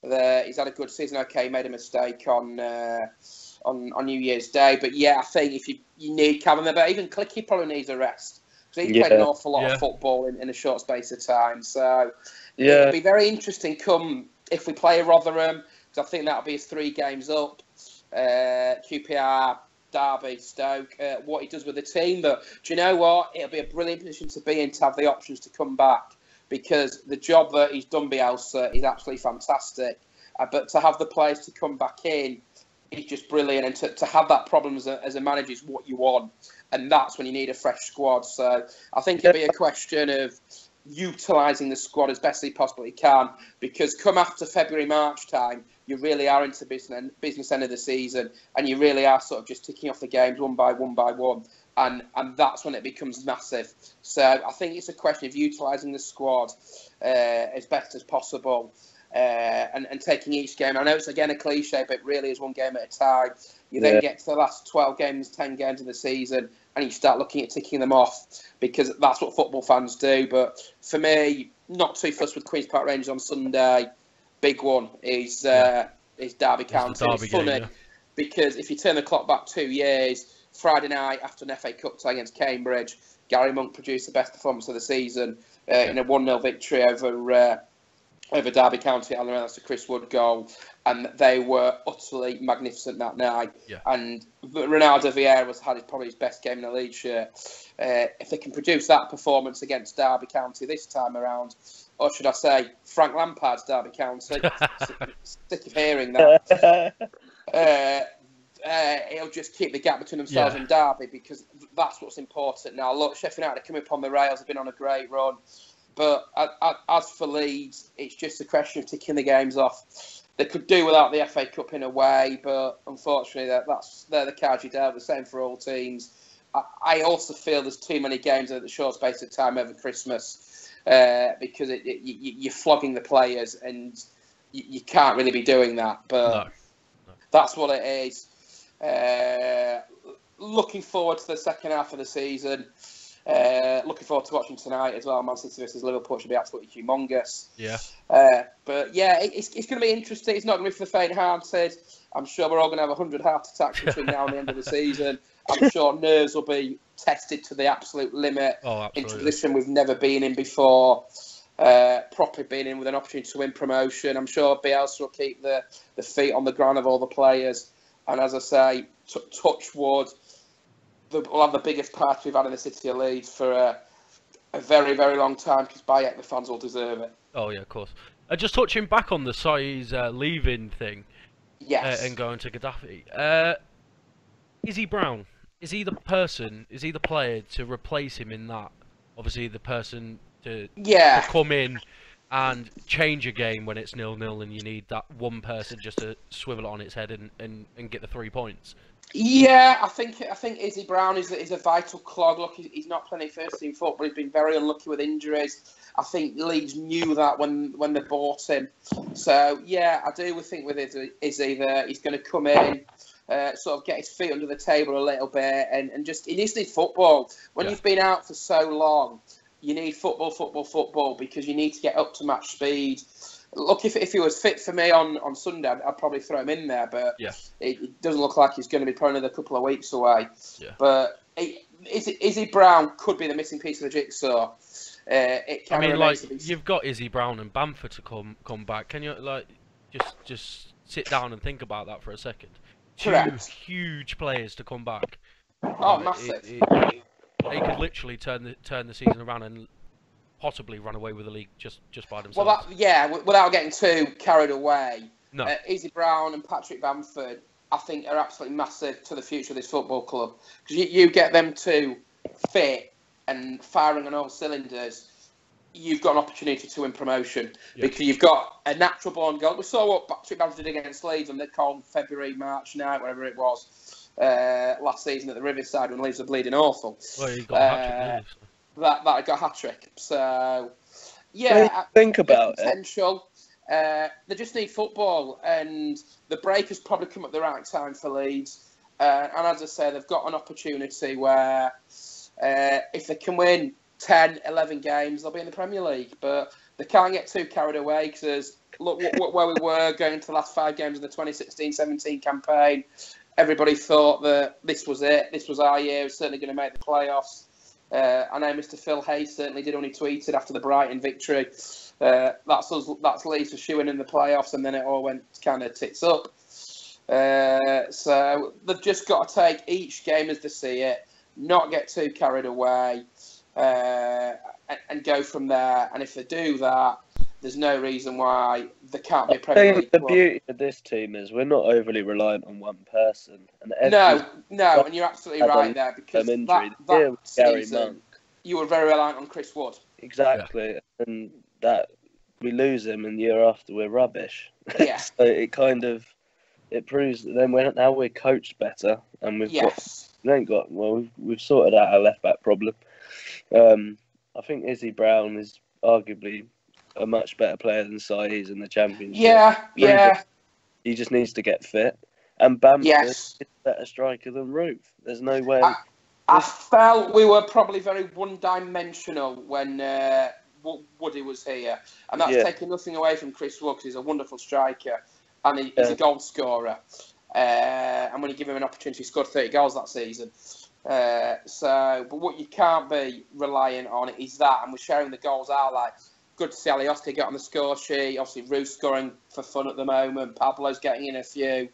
He's had a good season. Okay, he made a mistake on New Year's Day, but I think if you need Calvin, but even Clicky probably needs a rest. Because he's played an awful lot of football in a short space of time. So it'll be very interesting if we play Rotherham, because I think that'll be his 3 games up. QPR, Derby, Stoke, what he does with the team. But do you know what? It'll be a brilliant position to be in to have the options to come back, because the job that he's done, Bielsa, is absolutely fantastic. But to have the players to come back in, is just brilliant, and to have that problem as a manager is what you want, and that's when you need a fresh squad. So I think it'll be a question of utilising the squad as best as you possibly can, because come after February, March time, you really are into business end of the season, and you really are sort of just ticking off the games one by one, and that's when it becomes massive. So I think it's a question of utilising the squad as best as possible, and taking each game. I know it's again a cliche, but it really is one game at a time. You then get to the last 12 games, 10 games of the season, and you start looking at ticking them off, because that's what football fans do. But for me, not too fussed with Queen's Park Rangers on Sunday. Big one is Derby County. It's funny because if you turn the clock back 2 years, Friday night after an FA Cup tie against Cambridge, Gary Monk produced the best performance of the season in a 1-0 victory over Derby County. I know that's a Chris Wood goal, and they were utterly magnificent that night. Yeah. And Ronaldo Vieira had probably his best game in the Leeds shirt. If they can produce that performance against Derby County this time around, or should I say Frank Lampard's Derby County, sick of hearing that, it'll just keep the gap between themselves and Derby, because that's what's important now. Look, Sheffield United are coming up on the rails, have been on a great run. But as for Leeds, it's just a question of ticking the games off. They could do without the FA Cup in a way, but unfortunately, they're the cards you dealt. The same for all teams. I also feel there's too many games at the short space of time over Christmas, because you're flogging the players, and you can't really be doing that. But that's what it is. Looking forward to the second half of the season. Looking forward to watching tonight as well. Man City versus Liverpool should be absolutely humongous. Yeah. But yeah, it's going to be interesting. It's not going to be for the faint-hearted. I'm sure we're all going to have 100 heart attacks between now and the end of the season. I'm sure nerves will be tested to the absolute limit. Into a position we've never been in before. Properly being in with an opportunity to win promotion. I'm sure Bielsa will keep the feet on the ground of all the players. And as I say, touch wood, we'll have the biggest party we've had in the city of Leeds for a very, very long time, because by it, the fans will deserve it. Oh, yeah, of course. Just touching back on the Sai's leaving thing, and going to Gaddafi. Izzy Brown, is he the player to replace him in that? Obviously, the person to come in and change a game when it's 0-0 and you need that one person just to swivel it on its head and get the 3 points. Yeah, I think Izzy Brown is a vital clog. Look, he's not playing first team football. He's been very unlucky with injuries. I think Leeds knew that when they bought him. So yeah, I do think with Izzy that he's going to come in, sort of get his feet under the table a little bit, and just he needs football. When you've been out for so long, you need football, because you need to get up to match speed. Look, if he was fit for me on Sunday, I'd probably throw him in there, but it doesn't look like he's going to be probably another couple of weeks away. Yeah. But Izzy Brown could be the missing piece of the jigsaw. You've got Izzy Brown and Bamford to come back. Can you just sit down and think about that for a second? Correct. Two huge players to come back. Oh, massive. They could literally turn the season around and possibly run away with the league just by themselves. Well, without getting too carried away. No. Izzy Brown and Patrick Bamford, I think, are absolutely massive to the future of this football club. Because you get them two fit and firing on all cylinders, you've got an opportunity to win promotion. Because you've got a natural born goal. We saw what Patrick Bamford did against Leeds on the cold February, March night, whatever it was, last season at the Riverside when Leeds were bleeding awful. Well, he got a hat-trick. That got a hat-trick. So, yeah. Think about potential. They just need football, and the break has probably come at the right time for Leeds. And as I say, they've got an opportunity where if they can win 10, 11 games, they'll be in the Premier League. But they can't get too carried away, because look where we were going into the last 5 games of the 2016-17 campaign. Everybody thought that this was it. This was our year. We're certainly going to make the playoffs. I know Mr. Phil Hayes certainly did when he tweeted after the Brighton victory. That's Leeds for shooing in the playoffs, and then it all went kind of tits up. So they've just got to take each game as they see it, not get too carried away, and go from there. And if they do that, there's no reason why there can't be a I Premier think League the club. beauty of this team is we're not overly reliant on one person. And No, and you're absolutely right there, because injury. that Here with Gary season, Monk. you were very reliant on Chris Wood. Exactly, and that we lose him, and the year after we're rubbish. Yeah. So it kind of proves that then now we're coached better, and we've sorted out our left back problem. I think Izzy Brown is arguably a much better player than Saiz in the Championship. Yeah. He just needs to get fit, and Bamford Yes. is a better striker than Ruth. There's no way. I felt we were probably very one-dimensional when Woody was here, and that's taking nothing away from Chris Wood, because he's a wonderful striker and he's a goal scorer. And when you give him an opportunity, he scored 30 goals that season. But what you can't be reliant on is that, and we're sharing the goals out. Like, good to see Alioski get on the score sheet. Obviously, Ruth scoring for fun at the moment. Pablo's getting in a few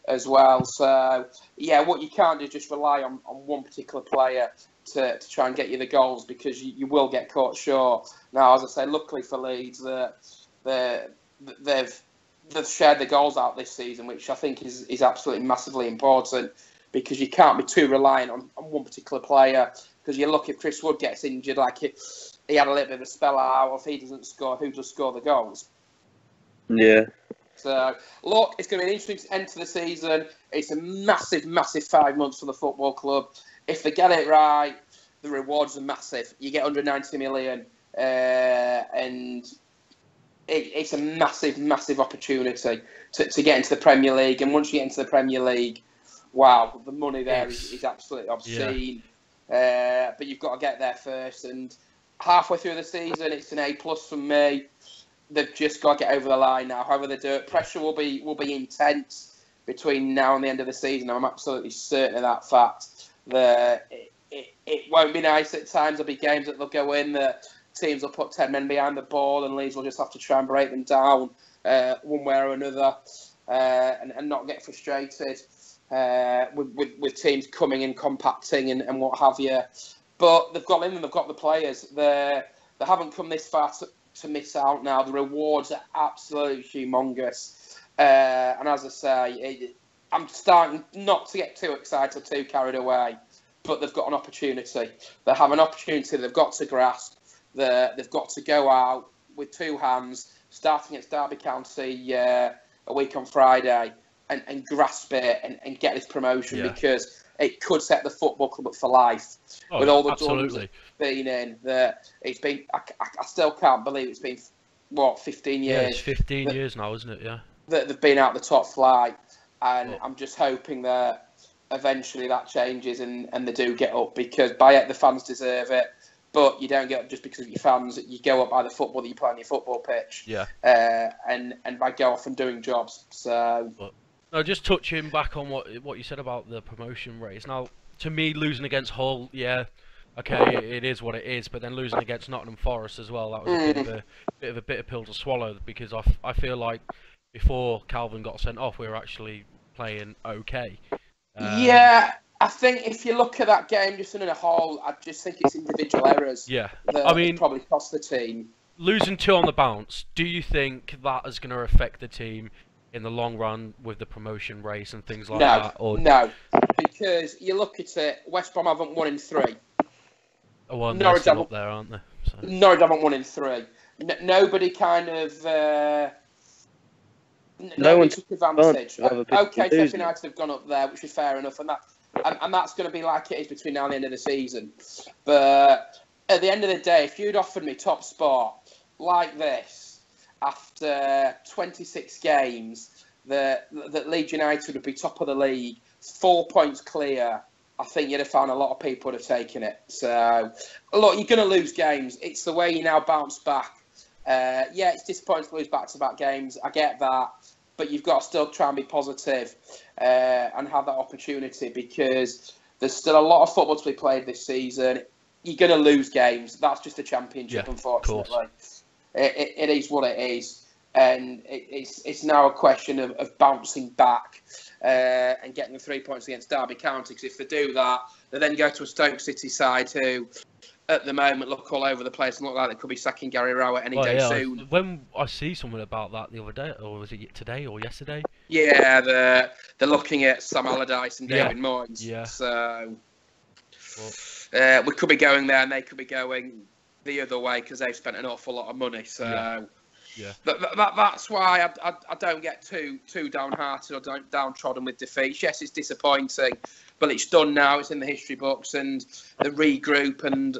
as well. So, yeah, what you can't do is just rely on one particular player to try and get you the goals, because you will get caught short. Now, as I say, luckily for Leeds, they've shared the goals out this season, which I think is absolutely massively important, because you can't be too reliant on one particular player, because you look, if Chris Wood gets injured, like he had a little bit of a spell out, or if he doesn't score, who does score the goals? Yeah. So, look, it's going to be an interesting end to the season. It's a massive, massive 5 months for the football club. If they get it right, the rewards are massive. You get 190 million, and it's a massive, massive opportunity to get into the Premier League. And once you get into the Premier League, wow, the money there is absolutely obscene. Yeah. But you've got to get there first. And halfway through the season, it's an A+ from me. They've just got to get over the line now. However they do it, pressure will be intense between now and the end of the season. I'm absolutely certain of that fact. It won't be nice at times. There'll be games that they'll go in that teams will put 10 men behind the ball, and Leeds will just have to try and break them down one way or another, and not get frustrated with teams coming and compacting and what have you. But they've got in and they've got the players. They haven't come this far to miss out now. The rewards are absolutely humongous. And as I say, I'm starting not to get too excited, too carried away, but they've got an opportunity. They have an opportunity they've got to grasp. They've got to go out with two hands, starting against Derby County a week on Friday, and grasp it and get this promotion, because it could set the football club up for life. With all the duns being in, it's been. I still can't believe it's been 15 years. Yeah, it's 15 years now, isn't it? Yeah. That they've been out the top flight, and I'm just hoping that eventually that changes and they do get up, because the fans deserve it. But you don't get up just because of your fans. You go up by the football that you play on your football pitch. Yeah. And by go off and doing jobs. So. No, just touching back on what you said about the promotion race. Now, to me, losing against Hull, okay, it is what it is. But then losing against Nottingham Forest as well, that was a bit of a bitter pill to swallow, because I feel like before Calvin got sent off, we were actually playing okay. I think if you look at that game just in a whole, I just think it's individual errors. Yeah, that probably cost the team. Losing 2 on the bounce, do you think that is going to affect the team in the long run with the promotion race and things like that? Or... No, because you look at it, West Brom haven't won in 3. Oh, and they're still up there, aren't they? So. Norwich haven't won in 3. Nobody kind of... no one took advantage. Okay, Sheffield United have gone up there, which is fair enough, and that's going to be like it is between now and the end of the season. But at the end of the day, if you'd offered me top spot like this after 26 games, that Leeds United would be top of the league, 4 points clear, I think you'd have found a lot of people would have taken it. So, look, you're going to lose games. It's the way you now bounce back. It's disappointing to lose back-to-back games. I get that. But you've got to still try and be positive and have that opportunity, because there's still a lot of football to be played this season. You're going to lose games. That's just the Championship, unfortunately. It is what it is. And it's now a question of bouncing back and getting the 3 points against Derby County. Because if they do that, they then go to a Stoke City side who at the moment look all over the place and look like they could be sacking Gary Rowett any day soon. When I see something about that the other day, or was it today or yesterday? Yeah, they're looking at Sam Allardyce and David Moyes. Yeah. So we could be going there, and they could be going the other way because they've spent an awful lot of money. So that's why I don't get too downhearted or downtrodden with defeats. Yes, it's disappointing, but it's done now. It's in the history books, and the regroup, and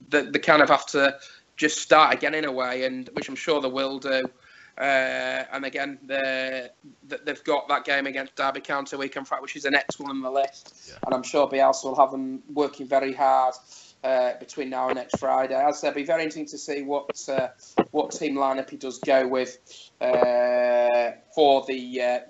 they kind of have to just start again in a way, and which I'm sure they will do. And again, they've got that game against Derby County weekend Friday, which is the next one on the list, and I'm sure Bielsa will have them working very hard between now and next Friday. As I said, it'll be very interesting to see what team lineup he does go with for the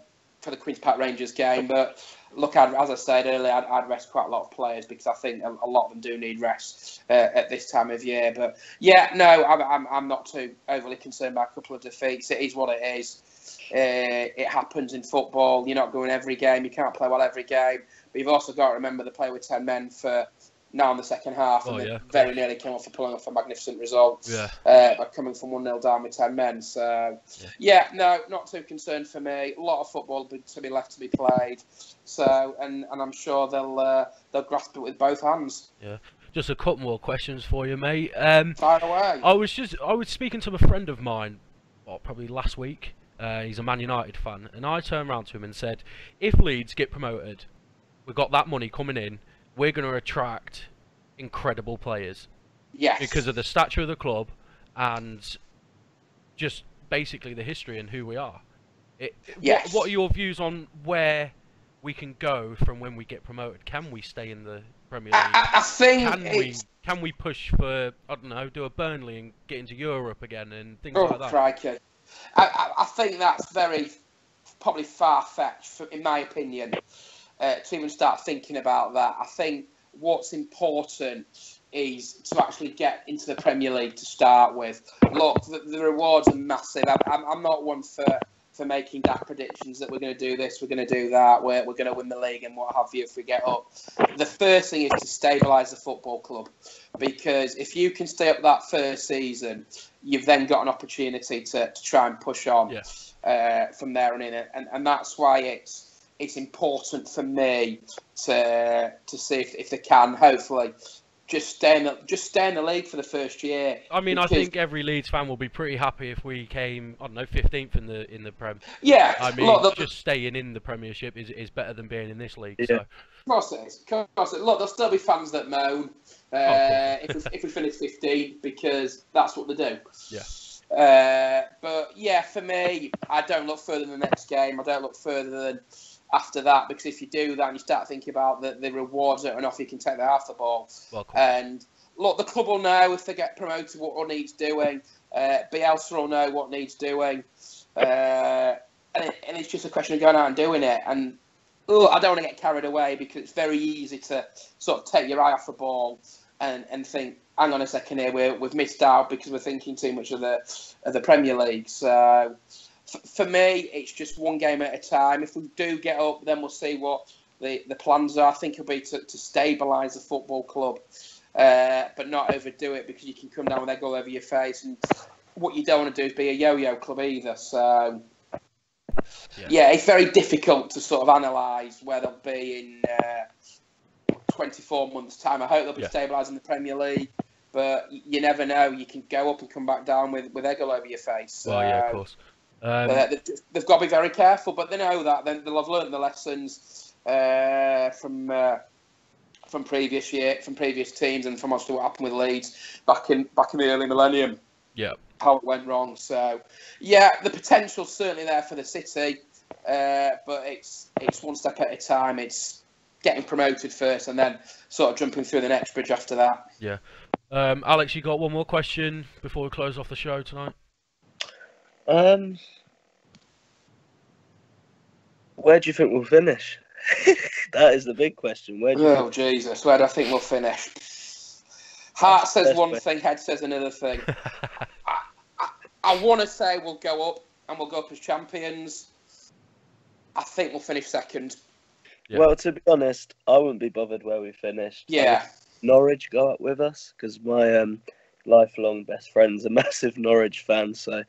Queen's Park Rangers game. But look, as I said earlier, I'd rest quite a lot of players because I think a lot of them do need rest at this time of year. But yeah, no, I'm not too overly concerned by a couple of defeats. It is what it is. It happens in football. You're not going every game. You can't play well every game. But you've also got to remember they play with 10 men for now in the second half, and they very nearly came off for pulling off a magnificent result by coming from 1-0 down with 10 men. So, no, not too concerned for me. A lot of football to be left to be played. So, and I'm sure they'll grasp it with both hands. Yeah. Just a couple more questions for you, mate. Fire away. I was speaking to a friend of mine, probably last week. He's a Man United fan, and I turned around to him and said, if Leeds get promoted, we've got that money coming in, we're going to attract incredible players. Yes. Because of the stature of the club and just basically the history and who we are. Yes. What are your views on where we can go from when we get promoted? Can we stay in the Premier League? I think can we push for, I don't know, do a Burnley and get into Europe again and things like that? Crikey. I think that's probably far-fetched, in my opinion, to even start thinking about that. I think what's important is to actually get into the Premier League to start with. Look, the rewards are massive. I'm not one for making dark predictions that we're going to do this, we're going to do that, we're going to win the league and what have you if we get up. The first thing is to stabilise the football club, because if you can stay up that first season, you've then got an opportunity to try and push on from there on in. And that's why it's important for me to see if they can, hopefully, just stay in the league for the first year. I mean, I think every Leeds fan will be pretty happy if we came, I don't know, 15th in the Prem. Yeah, I mean, just staying in the Premiership is better than being in this league. Yeah. So. Of course it is. Of course it is. Look, there'll still be fans that moan if we finish 15th, because that's what they do. Yeah. But yeah, for me, I don't look further than the next game. I don't look further than after that, because if you do that and you start thinking about the rewards that are enough, you can take that off the ball. And look, the club will know if they get promoted what needs doing. Bielsa will know what needs doing. And it's just a question of going out and doing it. And I don't want to get carried away, because it's very easy to sort of take your eye off the ball and think, hang on a second here, we've missed out because we're thinking too much of the Premier League. So for me, it's just one game at a time. If we do get up, then we'll see what the plans are. I think it'll be to stabilise the football club, but not overdo it, because you can come down with egg all over your face. And what you don't want to do is be a yo-yo club either. So, yeah, it's very difficult to sort of analyse where they'll be in 24 months' time. I hope they'll be stabilising the Premier League, but you never know. You can go up and come back down with egg all over your face. So, well, yeah, of course. They've got to be very careful, but they know that. Then they'll have learned the lessons from previous teams, and from what happened with Leeds back in the early millennium. Yeah, how it went wrong. So yeah, the potential's certainly there for the city, but it's one step at a time. It's getting promoted first, and then sort of jumping through the next bridge after that. Yeah. Alex, you got one more question before we close off the show tonight? Where do you think we'll finish? That is the big question. Jesus, where do I think we'll finish? Heart says one thing, head says another thing. I want to say we'll go up, and we'll go up as champions. I think we'll finish second. Yeah. Well, to be honest, I wouldn't be bothered where we finished. Yeah. Norwich go up with us, because my lifelong best friend's a massive Norwich fan, so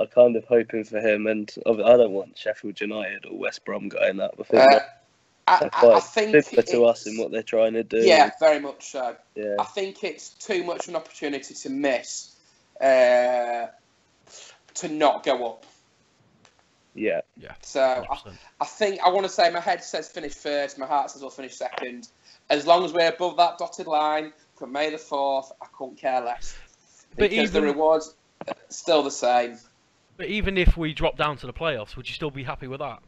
I'm kind of hoping for him. And I don't want Sheffield United or West Brom going up. I think they're quite similar to us in what they're trying to do. Yeah, very much so. Yeah. I think it's too much of an opportunity to miss to not go up. Yeah. So I think I want to say my head says finish first, my heart says we'll finish second. As long as we're above that dotted line from May the 4th, I couldn't care less. Because the rewards are still the same. But even if we drop down to the playoffs, would you still be happy with that?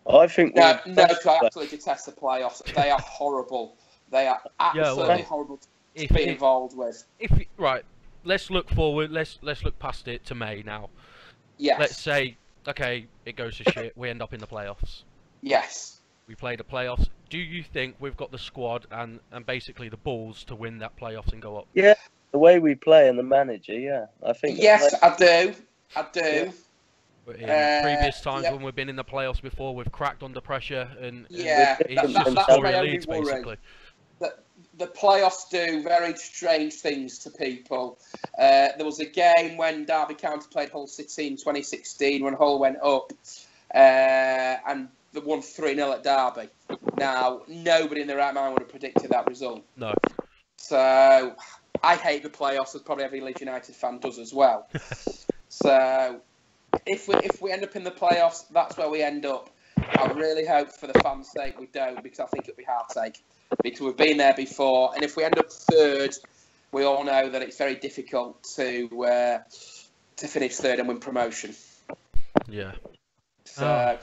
I think no, because I absolutely detest the playoffs. They are horrible. They are absolutely horrible to be involved with. Right, let's look forward. Let's look past it to May now. Yes. Let's say, okay, it goes to shit. We end up in the playoffs. Yes. We play the playoffs. Do you think we've got the squad and basically the balls to win that playoffs and go up? Yeah, the way we play and the manager, yeah. I think. Yes, I do. Yeah. But in previous times when we've been in the playoffs before, we've cracked under pressure and it's just a story of Leeds, basically. The playoffs do very strange things to people. There was a game when Derby County played Hull City in 2016 when Hull went up and they won 3-0 at Derby. Now, nobody in their right mind would have predicted that result. No. So, I hate the playoffs, as probably every Leeds United fan does as well. So, if we end up in the playoffs, that's where we end up. I really hope for the fans' sake we don't, because I think it'll be heartache. Because we've been there before, and if we end up third, we all know that it's very difficult to finish third and win promotion. Yeah. So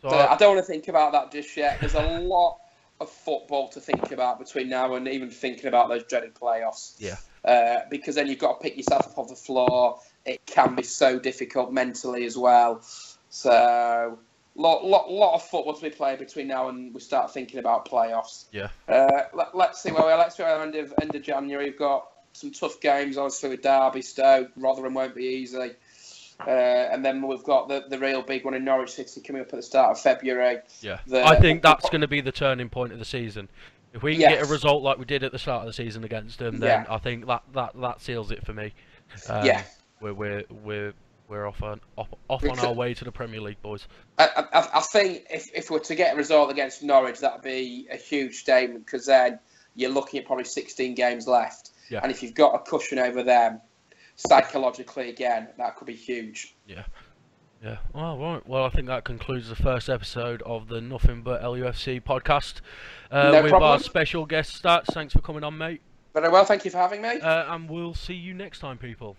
I don't want to think about that just yet. There's a lot of football to think about between now and even thinking about those dreaded playoffs. Yeah. Because then you've got to pick yourself up off the floor. It can be so difficult mentally as well. So lot of football to be played between now and we start thinking about playoffs. Yeah. Let's see where we are. Let's see where end of January. We've got some tough games, obviously, with Derby, Stoke. Rotherham won't be easy. And then we've got the real big one in Norwich City coming up at the start of February. Yeah. I think that's going to be the turning point of the season. If we can get a result like we did at the start of the season against them, then I think that seals it for me. We're off on our way to the Premier League, boys. I think if we're to get a result against Norwich, that'd be a huge statement, because then you're looking at probably 16 games left. Yeah. And if you've got a cushion over them, psychologically again, that could be huge. Yeah. Yeah. All right. Well, I think that concludes the first episode of the Nothing But LUFC podcast with our special guest Stats. Thanks for coming on, mate. Very well. Thank you for having me. And we'll see you next time, people.